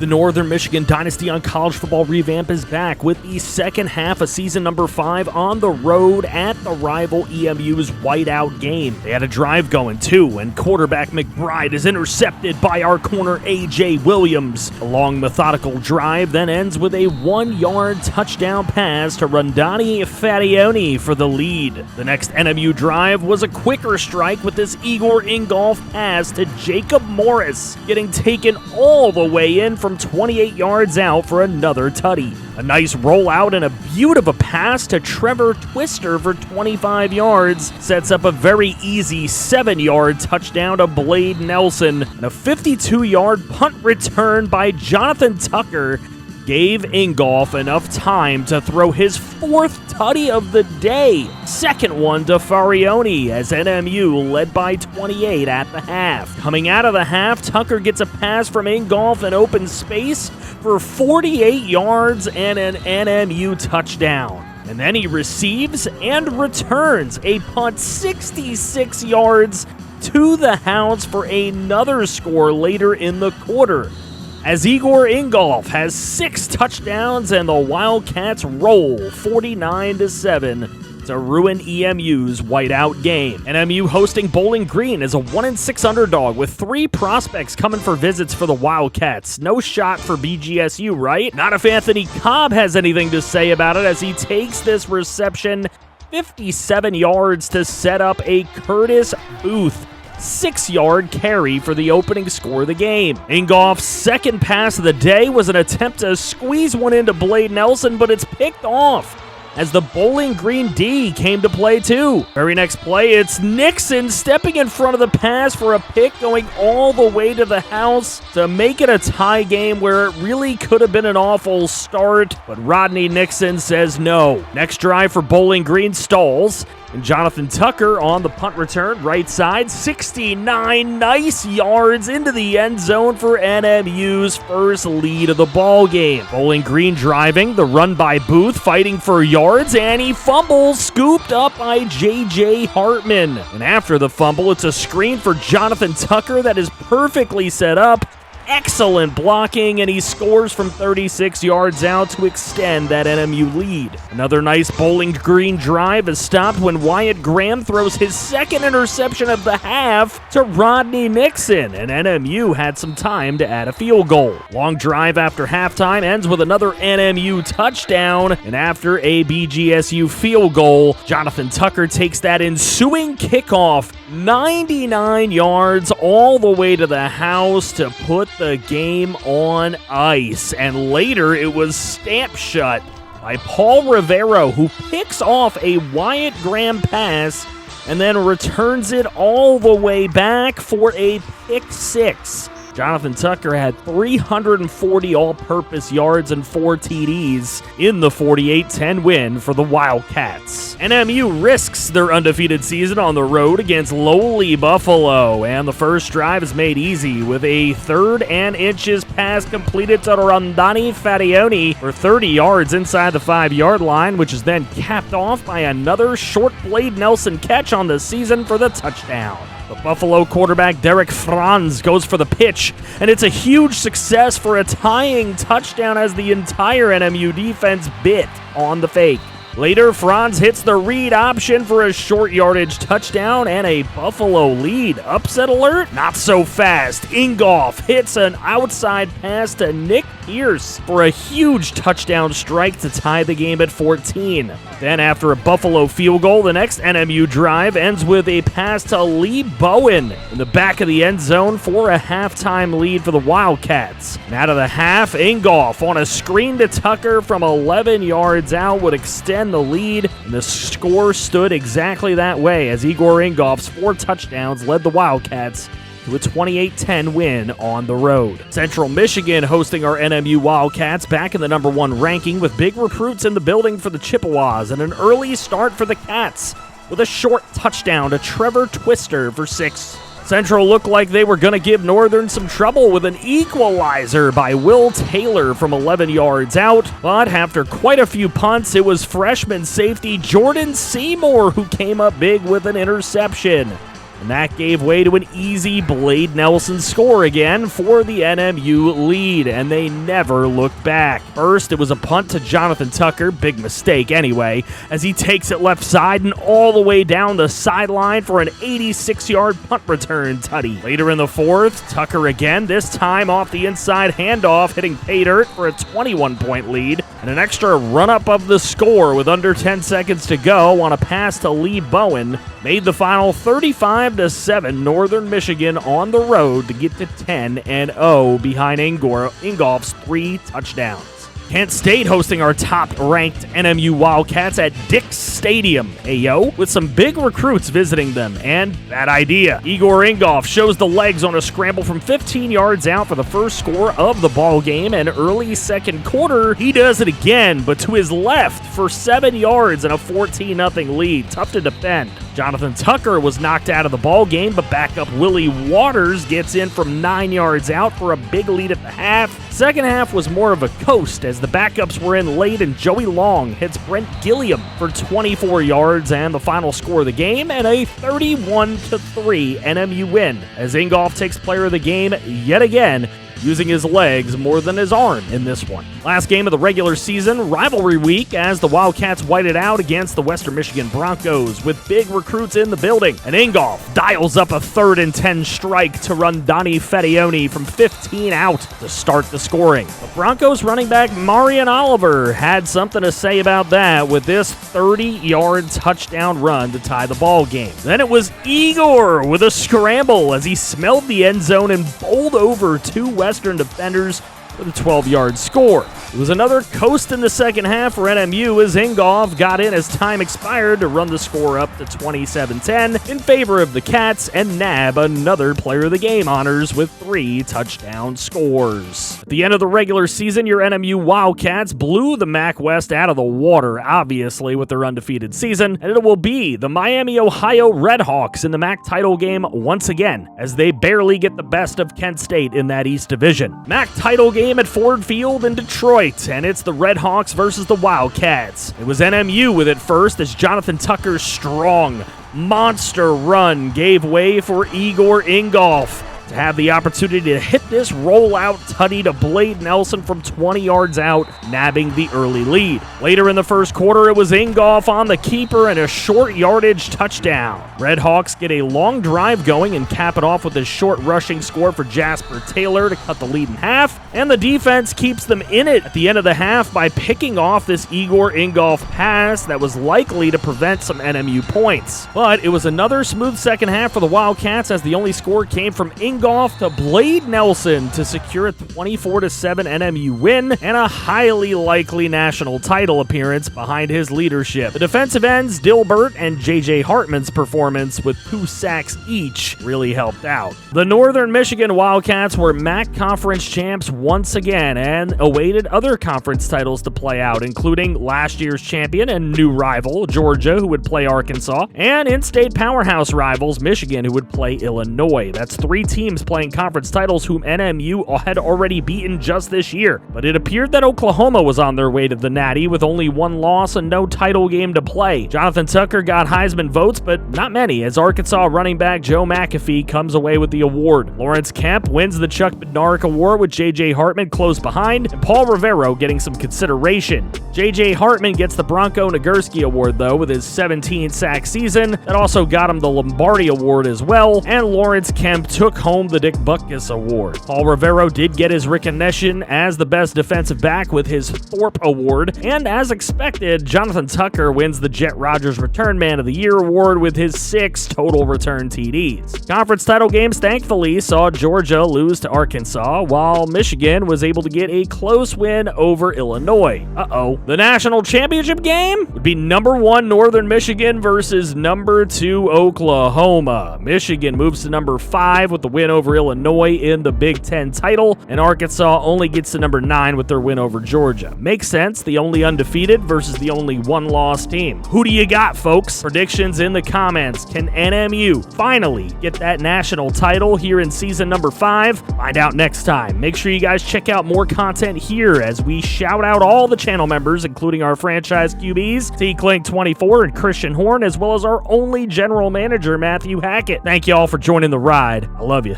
The Northern Michigan Dynasty on College Football Revamp is back with the second half of season number 5 on the road at the rival EMU's whiteout game. They had a drive going too, and quarterback McBride is intercepted by our corner A.J. Williams. A long methodical drive then ends with a 1-yard touchdown pass to UNDEFEATED for the lead. The next NMU drive was a quicker strike with this Igor Ingolf pass to Jacob Morris, getting taken all the way in from 28 yards out for another tutty. A nice rollout and a beaut of a pass to Trevor Twister for 25 yards sets up a very easy 7-yard touchdown to Blade Nelson, and a 52-yard punt return by Jonathan Tucker gave Ingolf enough time to throw his 4th tutty of the day. Second one to Farioni as NMU led by 28 at the half. Coming out of the half, Tucker gets a pass from Ingolf in open space for 48 yards and an NMU touchdown. And then he receives and returns a punt 66 yards to the house for another score later in the quarter, as Igor Ingolf has 6 touchdowns and the Wildcats roll 49-7 to ruin EMU's whiteout game. NMU hosting Bowling Green is a 1-6 underdog with 3 prospects coming for visits for the Wildcats. No shot for BGSU, right? Not if Anthony Cobb has anything to say about it, as he takes this reception 57 yards to set up a Curtis Booth 6-yard carry for the opening score of the game. Ingolf's second pass of the day was an attempt to squeeze one into Blade Nelson, but it's picked off as the Bowling Green D came to play too. Very next play, it's Nixon stepping in front of the pass for a pick going all the way to the house to make it a tie game where it really could have been an awful start, but Rodney Nixon says no. Next drive for Bowling Green stalls, and Jonathan Tucker on the punt return, right side, 69 nice yards into the end zone for NMU's first lead of the ball game. Bowling Green driving, the run by Booth, fighting for yards, and he fumbles, scooped up by J.J. Hartman. And after the fumble, it's a screen for Jonathan Tucker that is perfectly set up. Excellent blocking, and he scores from 36 yards out to extend that NMU lead. Another nice Bowling Green drive is stopped when Wyatt Graham throws his second interception of the half to Rodney Nixon, and NMU had some time to add a field goal. Long drive after halftime ends with another NMU touchdown, and after a BGSU field goal, Jonathan Tucker takes that ensuing kickoff 99 yards all the way to the house to put the game on ice, and later it was stamped shut by Paul Rivero, who picks off a Wyatt Graham pass and then returns it all the way back for a pick 6. Jonathan Tucker had 340 all-purpose yards and 4 TDs in the 48-10 win for the Wildcats. NMU risks their undefeated season on the road against lowly Buffalo, and the first drive is made easy with a 3rd and inches pass completed to UNDEFEATED for 30 yards inside the 5-yard line, which is then capped off by another short Blade Nelson catch on the season for the touchdown. The Buffalo quarterback Derek Franz goes for the pitch, and it's a huge success for a tying touchdown as the entire NMU defense bit on the fake. Later, Franz hits the read option for a short yardage touchdown and a Buffalo lead. Upset alert? Not so fast. Ingolf hits an outside pass to Nick Pierce for a huge touchdown strike to tie the game at 14. Then after a Buffalo field goal, the next NMU drive ends with a pass to Lee Bowen in the back of the end zone for a halftime lead for the Wildcats. And out of the half, Ingolf on a screen to Tucker from 11 yards out would extend the lead, and the score stood exactly that way as Igor Ingolf's 4 touchdowns led the Wildcats to a 28-10 win on the road. Central Michigan hosting our NMU Wildcats back in the number 1 ranking with big recruits in the building for the Chippewas and an early start for the Cats with a short touchdown to Trevor Twister for 6. Central looked like they were going to give Northern some trouble with an equalizer by Will Taylor from 11 yards out, but after quite a few punts, it was freshman safety Jordan Seymour who came up big with an interception. and that gave way to an easy Blade Nelson score again for the NMU lead, and they never looked back. First, it was a punt to Jonathan Tucker, big mistake anyway, as he takes it left side and all the way down the sideline for an 86-yard punt return tutty. Later in the fourth, Tucker again, this time off the inside handoff, hitting pay dirt for a 21-point lead, and an extra run-up of the score with under 10 seconds to go on a pass to Lee Bowen made the final 35-7 Northern Michigan on the road to get to 10-0 behind Ingolf's 3 touchdowns. Kent State hosting our top-ranked NMU Wildcats at Dick's Stadium, ayo, with some big recruits visiting them, and bad idea. Igor Ingolf shows the legs on a scramble from 15 yards out for the first score of the ball game, and early second quarter, he does it again, but to his left for 7 yards and a 14-0 lead. Tough to defend. Jonathan Tucker was knocked out of the ball game, but backup Willie Waters gets in from 9 yards out for a big lead at the half. Second half was more of a coast as the backups were in late, and Joey Long hits Brent Gilliam for 24 yards and the final score of the game, and a 31-3 NMU win as Ingolf takes player of the game yet again, using his legs more than his arm in this one. Last game of the regular season, rivalry week, as the Wildcats whited out against the Western Michigan Broncos with big recruits in the building. And Ingolf dials up a 3rd and 10 strike to run Donnie Fettione from 15 out to start the scoring. The Broncos running back Marion Oliver had something to say about that with this 30-yard touchdown run to tie the ball game. Then it was Igor with a scramble as he smelled the end zone and bowled over 2 Western defenders with a 12-yard score. It was another coast in the second half for NMU as Ingolf got in as time expired to run the score up to 27-10 in favor of the Cats and nab another player of the game honors with 3 touchdown scores. At the end of the regular season, your NMU Wildcats blew the MAC West out of the water, obviously, with their undefeated season, and it will be the Miami, Ohio Redhawks in the MAC title game once again, as they barely get the best of Kent State in that East Division. MAC title game at Ford Field in Detroit, and it's the Redhawks versus the Wildcats. It was NMU with it first as Jonathan Tucker's strong monster run gave way for Igor Ingolf to have the opportunity to hit this rollout tutty to Blade Nelson from 20 yards out, nabbing the early lead. Later in the first quarter, it was Ingolf on the keeper and a short yardage touchdown. Redhawks get a long drive going and cap it off with a short rushing score for Jasper Taylor to cut the lead in half, and the defense keeps them in it at the end of the half by picking off this Igor Ingolf pass that was likely to prevent some NMU points. But it was another smooth second half for the Wildcats as the only score came from Ingolf to Blade Nelson to secure a 24-7 NMU win and a highly likely national title appearance behind his leadership. The defensive ends, Dilbert and J.J. Hartman's performance with 2 sacks each really helped out. The Northern Michigan Wildcats were MAC Conference champs once again and awaited other conference titles to play out, including last year's champion and new rival, Georgia, who would play Arkansas, and in-state powerhouse rivals, Michigan, who would play Illinois. That's 3 teams playing conference titles whom NMU had already beaten just this year. But it appeared that Oklahoma was on their way to the Natty with only 1 loss and no title game to play. Jonathan Tucker got Heisman votes, but not many, as Arkansas running back Joe McAfee comes away with the award. Lawrence Kemp wins the Chuck Bednarik Award with J.J. Hartman close behind, and Paul Rivero getting some consideration. J.J. Hartman gets the Bronco Nagurski Award, though, with his 17-sack season. That also got him the Lombardi Award as well, and Lawrence Kemp took home the Dick Butkus Award. Paul Rivero did get his recognition as the best defensive back with his Thorpe Award, and as expected, Jonathan Tucker wins the Jet Rogers Return Man of the Year Award with his 6 total return TDs. Conference title games thankfully saw Georgia lose to Arkansas, while Michigan was able to get a close win over Illinois. The national championship game would be number 1 Northern Michigan versus number 2 Oklahoma. Michigan moves to number 5 with the win win over Illinois in the Big Ten title, and Arkansas only gets to number 9 with their win over Georgia. Makes sense, the only undefeated versus the only one-loss team. Who do you got, folks? Predictions in the comments. Can NMU finally get that national title here in season number 5? Find out next time. Make sure you guys check out more content here as we shout out all the channel members, including our franchise QBs, T-Clink24 and Christian Horn, as well as our only general manager, Matthew Hackett. Thank you all for joining the ride. I love you.